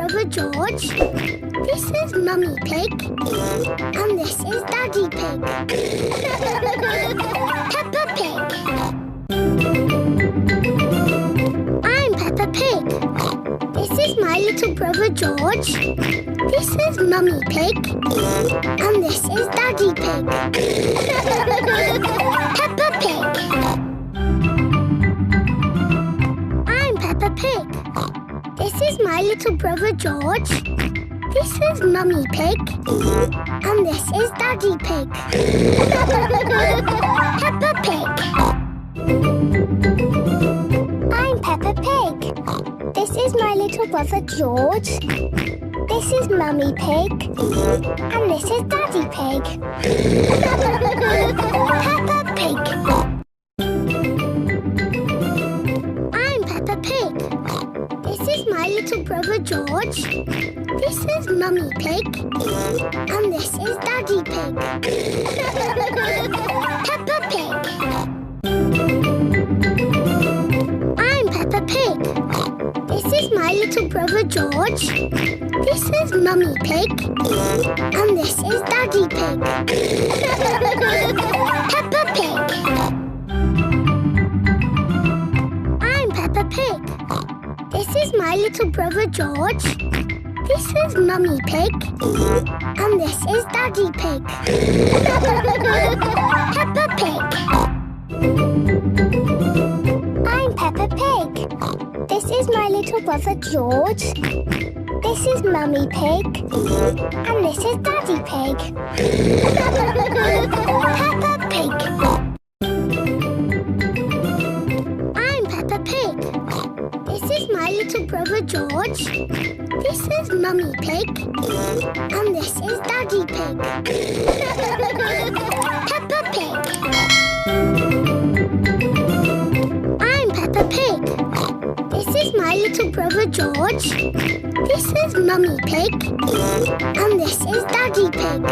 brother George. This is Mummy Pig. And this is Daddy Pig. Peppa Pig. I'm Peppa Pig. This is my little brother George. This is Mummy Pig. And this is Daddy Pig. Peppa Pig. I'm Peppa Pig. This is my little brother George. This is Mummy Pig. And this is Daddy Pig. Peppa Pig. I'm Peppa Pig. This is my little brother George. This is Mummy Pig. And this is Daddy Pig. Peppa Pig. I'm Peppa Pig. This is my little brother George. This is Mummy Pig. And this is Daddy Pig. Peppa Pig. I'm Peppa Pig. This is my little brother George. This is Mummy Pig. And this is Daddy Pig. Peppa Pig. I'm Peppa Pig. This is my little brother George. This is Mummy Pig. And this is Daddy Pig. Peppa Pig. I'm Peppa Pig. This is my little brother George. This is Mummy Pig. And this is Daddy Pig. Peppa Pig. I'm Peppa Pig. This is my little brother George. This is Mummy Pig. And this is Daddy Pig. Peppa Pig. I'm Peppa Pig. This is my little brother George. This is Mummy Pig. And this is Daddy Pig.